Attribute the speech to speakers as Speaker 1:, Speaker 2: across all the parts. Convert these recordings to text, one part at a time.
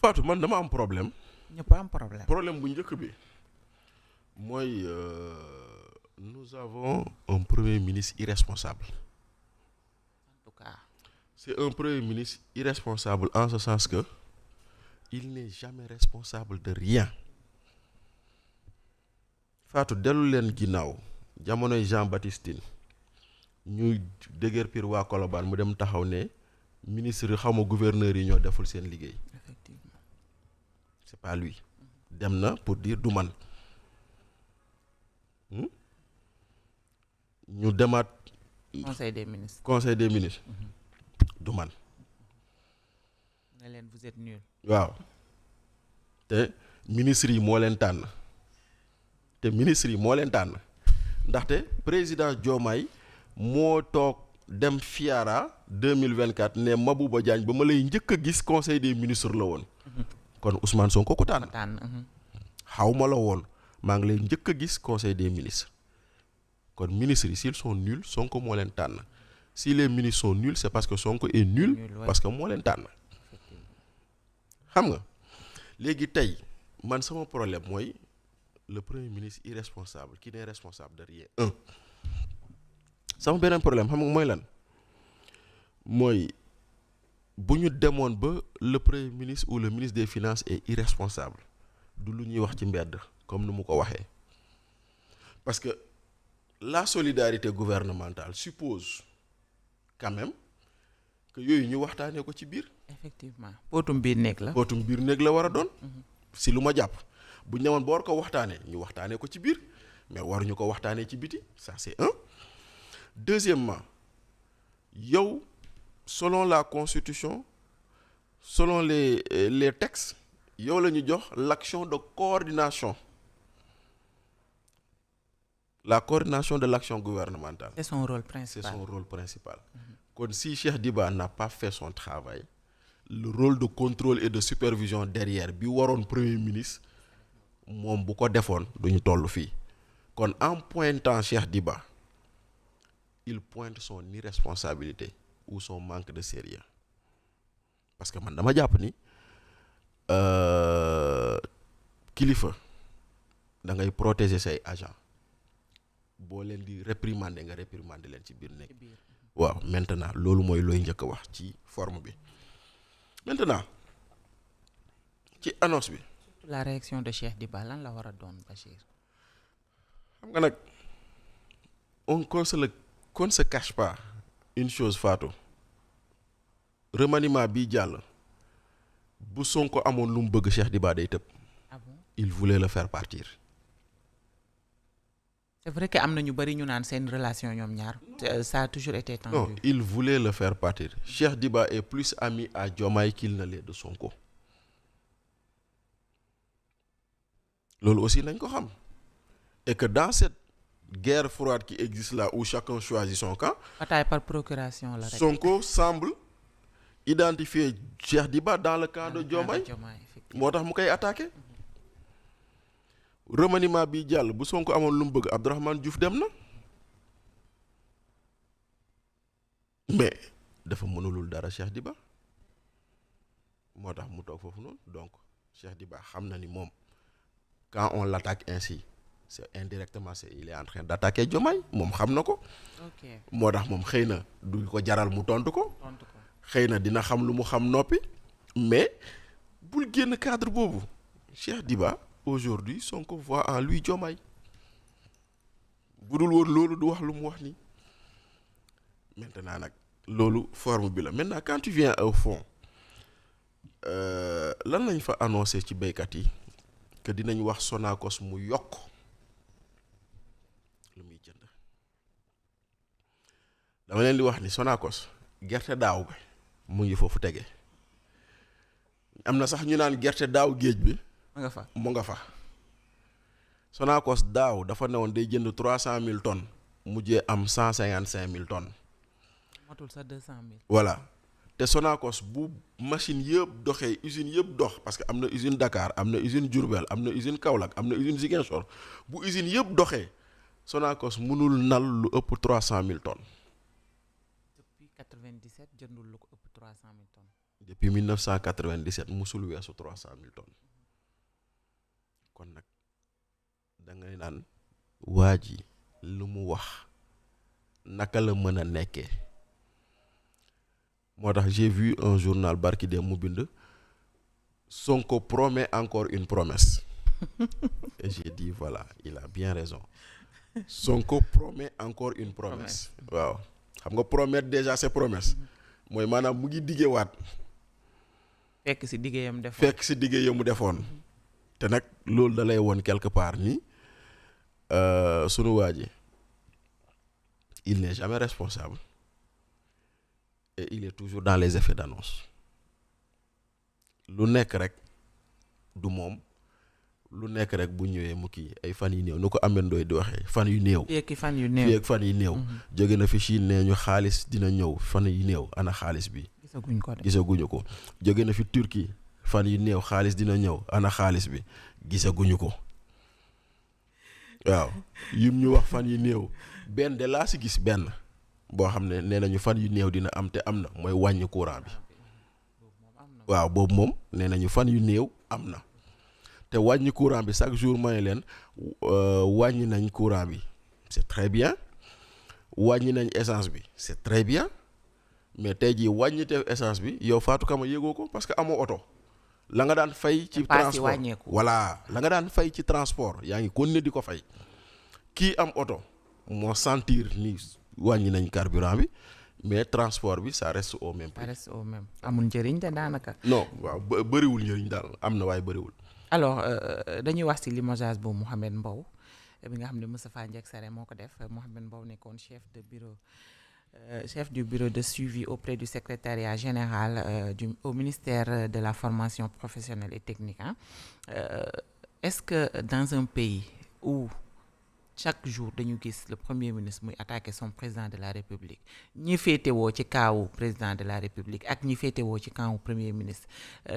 Speaker 1: Fatou man dama am problème.
Speaker 2: ñëpp am problème.
Speaker 1: problème bu njëkk bi mooy nous avons un premier ministre irresponsable.
Speaker 2: En tout cas.
Speaker 1: C'est un premier ministre irresponsable en ce sens que il n'est jamais responsable de rien. Fatou dellu leen ginnaaw jamonoy Jean-Baptiste Tine ñuy déguerpir waa Colobane mu dem taxaw ne ministre yi xaw ma gouverneur yi ñoo deful seen liggéey.
Speaker 2: Effectivement.
Speaker 1: C'est pas lui. dem na pour dire du man. ñu demaat.
Speaker 2: conseil des ministres.
Speaker 1: conseil des ministres. du man.
Speaker 2: ne leen vous êtes nul.
Speaker 1: waaw te ministres yi moo leen tànn ndaxte président Diomaye moo toog dem Fiara 2024 ne Mabouba Diagne ba ma lay njëkk a gis conseil des ministres la woon. kon Ousmane Sonko ko tànn. xaw ma la woon maa ngi lay njëkk a gis conseil des ministres kon ministres yi s'ils sont nuls Sonko moo leen tànn si les ministres sont nuls c'est parce que Sonko est nul parce que moo leen tànn. xam nga léegi tey man sama problème mooy le premier ministre irresponsable qui n'est responsable de rien. sama beneen problème xam nga mooy lan mooy bu ñu demoon ba le premier ministre ou le ministre des finances est irresponsable du lu ñuy wax ci mbedd comme ni mu ko waxee parce que la solidarité gouvernementale suppose quand même que yooyu ñu waxtaanee ko ci biir.
Speaker 2: effectivement pootum biir néeg la.
Speaker 1: pootum biir néeg la war a doon. si lu ma jàpp bu ñu demoon ba war ko waxtaanee ñu waxtaanee ko ci biir mais waruñu ko waxtaanee ci biti ça c'est un. Deuxièmement yow selon la constitution selon les textes yow la ñu jox l'action de coordination la coordination de l'action gouvernementale.
Speaker 2: C'est son rôle principal.
Speaker 1: C'est son rôle principal. Kon si Cheikh Diba n'a pas fait son travail le rôle de contrôle et de supervision derrière bi waroon premier ministre moom bu ko defoon duñu toll fii kon en pointant Cheikh Diba il pointe son irresponsabilité ou son manque de sérieux parce que man dama jàpp ni kilifa da ngay protéger say agents boo leen di réprimander nga réprimander leen ci biir nekk. waaw maintenant loolu mooy looy njëkk a wax ci forme bi maintenant ci annonce bi.
Speaker 2: la réaction de Cheikh Diba lan la war a doon Bachir.
Speaker 1: xam nga nag qu'on se cache pas une chose Fatou remaniement bii jàll bu Sonko amoon lu mu bëgg Cheikh Diba day tëb.
Speaker 2: Ah bon?
Speaker 1: Il voulait le faire partir.
Speaker 2: C'est vrai que am na ñu bari ñu naan seen relation ñoom ñaar ça a toujours été tendu.
Speaker 1: Non, il voulait le faire partir. Cheikh Diba est plus ami à Diomaye qu'il ne l'est de Sonko. Loolu aussi nañ ko xam. Et que dans cette guerre froide qui existe là où chacun choisit son camp.
Speaker 2: Bataille par procuration la rek.
Speaker 1: Sonko semble identifier Cheikh Diba dans le camp de Diomaye. Moo tax mu koy attaqué. Remaniement bi jàll bu Sonko amoon lu mu bëgg Abdourahmane Diouf dem na mais dafa mënulul dara Cheikh Diba moo tax mu toog foofu noonu donc Cheikh Diba xam na ni moom quand on l'attaque ainsi c'est indirectement il est en train d'attaquer Diomaye moom xam na ko.
Speaker 2: Ok.
Speaker 1: moo tax moom xëy na du ko jaral mu tontu ko. xëy na dina xam lu mu xam noppi mais bul génn cadre boobu Cheikh Diba. Aujourd'hui Sonko voit en lui Diomaye bu dul woon loolu du wax lu mu wax nii maintenant nag loolu forme bi la maintenant quand tu viens au fond lan lañ fa annoncé ci béykat yi que dinañ wax Sonacos mu yokk lu muy jënd dama leen di wax ni Sonacos gerte daaw bi mu ngi foofu tege am na sax ñu naan gerte daaw géej bi. mu nga fa Sonacos daaw dafa newoon day jënd 300,000 tonnes mujjee am 155,000 tonnes.
Speaker 2: matul sa 200,000.
Speaker 1: voilà te Sonacos bu machine yëpp doxee usine yëpp dox parce que am na usine Dakar am na usine Diourbel am na usine Kaolack am na usine Ziguinchor bu usine yëpp doxee Sonacos mënul nal lu ëpp 300,000 tonnes.
Speaker 2: depuis 97 jëndul lu ko ëpp 300,000 tonnes.
Speaker 1: depuis 1997 musul weesu 300 000 tonnes kon nag da ngay naan waa ji lu mu wax naka la mën a nekkee moo tax j'ai vu un journal barki dem mu bind Sonko promet encore une promesse et j'ai dit voilà il a bien raison Sonko promet encore une promesse waaw xam nga promettre déjà c'est promesse mooy maanaam mu ngi diggewaat
Speaker 2: fekk si diggéeyam defoon
Speaker 1: fekk si diggéeyam mu defoon te nag loolu da lay woon quelque part ni sunu waa ji il n'est jamais responsable et il est toujours dans les effets d'annonce lu nekk rek du moom lu nekk rek bu ñëwee mu kii ay fan yu néew nu ko Ameth Ndoye di waxee fan yu néew
Speaker 2: fii ak fan yu néew
Speaker 1: fii ak fan yu néew jóge na fi Chine nee ñu xaalis dina ñëw fan yu néew ana xaalis bi gisaguñu ko jóge na fi Turquie fan yu néew xaalis dina ñëw ana xaalis bi gisaguñu ko waaw yim ñu wax fan yu néew benn de laa si gis benn boo xam ne nee nañu fan yu néew dina am te am na mooy wàññi courant bi waaw boobu moom nee nañu fan yu néew am na te wàññi courant bi chaque jour may leen wàññi nañ courant bi c'est très bien wàññi nañ essence bi c'est très bien mais tey jii wàññi te essence bi yow Fatou Kama yëgoo ko parce que amoo oto la nga daan fay ci transport voilà la nga daan fay ci transport yaa ngi continuer di ko fay kii am oto moo sentir ni wàññi nañ carburant bi mais transport bi ça reste au même prix.
Speaker 2: ça reste au même amul njëriñ te daanaka.
Speaker 1: non waaw bëriwul njëriñ daal am na waaye bëriwul.
Speaker 2: alors dañuy wax ci limogeage bu Mouhamed Mbow bi nga xam ne Moustapha Ndiack Sarré moo ko def Mouhamed Mbow nekkoon chef du bureau de suivi auprès du secrétariat général au ministère de la formation professionnelle et technique est-ce que dans un pays où chaque jour dañu gis le premier ministre muy attaquer son président de la république ñi féetewoo ci kaawu président de la république ak ñi féetewoo ci kaawu premier ministre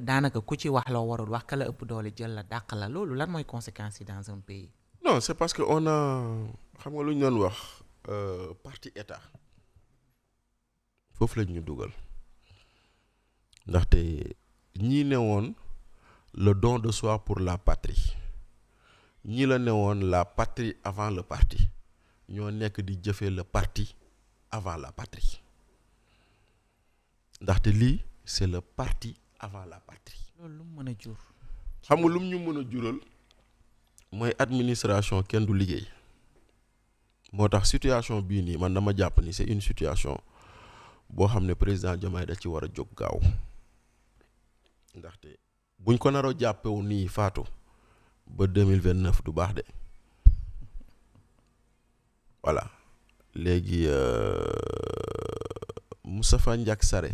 Speaker 2: daanaka ku ci wax loo warul wax ka la ëpp doole jël la dàq la loolu lan mooy conséquence yi dans un pays.
Speaker 1: non c'est parce que on a xam nga lu ñu doon wax parti état foofu lañ ñu dugal ndaxte ñii ne woon le don de soi pour la patrie ñi la ne woon la patrie avant le parti ñoo nekk di jëfee le parti avant la patrie ndaxte lii c'est le parti avant la patrie.
Speaker 2: loolu lu mu mën a jur.
Speaker 1: xam nga lu mu ñu mën a jural mooy administration kenn du liggéey moo tax situation bii nii man dama jàpp ni c'est une situation boo xam ne président Diomaye da ci war a jóg gaaw ndaxte buñ ko naroo jàppewu nii faatu ba 2029 du baax de voilà léegi Moustapha Ndiack Sarré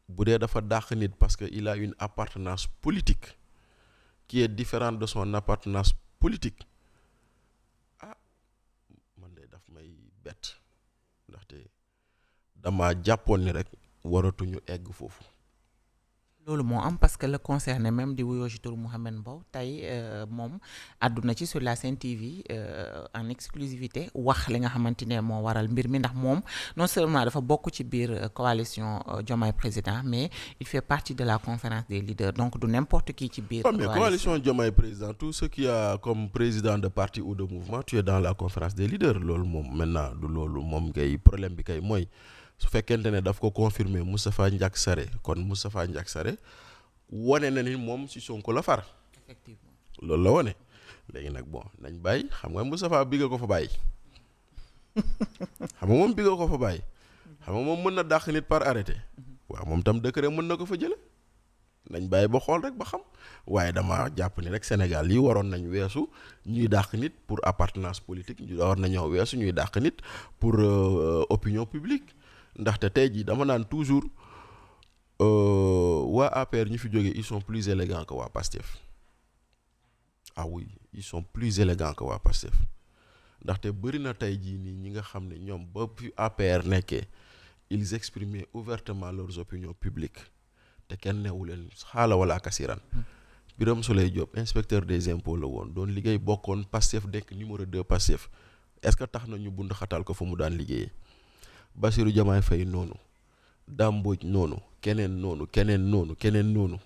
Speaker 1: bu dee dafa dàq nit parce que il a une appartenance politique qui est différente de son appartenance politique man de daf may bett ndaxte dama jàppoon ni rek waratuñu egg foofu.
Speaker 2: loolu moo am parce que le concerné même di wuyoo ci turu Mouhamed Mbow tey moom àdduna ci sur la Sen TV en exclusivité wax li nga xamante ne moo waral mbir mi ndax moom non seulement dafa bokk ci biir coalition Diomaye président mais il fait partie de la conférence des leaders donc du n'importe qui ci biir.
Speaker 1: mais coalition Diomaye président tout ce qui a comme président de parti ou de mouvement tu es dans la conférence des leaders loolu moom maintenant du loolu moom kay problème bi kay mooy. su fekkente ne daf ko confirmer Moustapha Ndiack Sarré kon Moustapha Ndiack Sarré wane na ni moom ci Sonko la far.
Speaker 2: effectivement
Speaker 1: loolu la wane léegi nag bon nañ bàyyi xam nga Moustapha bigga ko fa bàyyi xam nga moom bigga ko fa bàyyi xam nga moom mën na dàq nit par arrêté waaw moom tam décret mën na ko fa jële nañ bàyyi ba xool rek ba xam waaye dama jàpp ni rek Sénégal yi waroon nañ weesu ñuy dàq nit pour appartenance politique ñu war nañoo weesu ñuy dàq nit pour opinion publique. ndaxte tey jii dama naan toujours waa APR ñi fi jógee ils sont plus élégants que waa PASTEF ah oui ils sont plus élégants que waa PASTEF ndaxte bëri na tey jii nii ñi nga xam ne ñoom ba fi APR nekkee ils exprimaient ouvertement leurs opinions publiques te kenn newu leen xaala wala kasiran Birame Souleye Diop inspecteur des impôts la woon doon liggéey bokkoon PASTEF dekk numéro 2 PASTEF est-ce que tax na ñu bund xatal ko fa mu daan liggéeyee Bassirou Diomaye Faye noonu Dame Mbodj noonu keneen noonu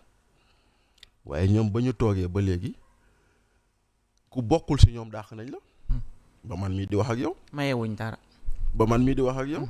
Speaker 1: waaye ñoom ba ñu toogee ba léegi ku bokkul ci ñoom dàq nañ la ba man mii di wax ak yow.
Speaker 2: mayewuñ dara.
Speaker 1: ba man mii di wax ak yow.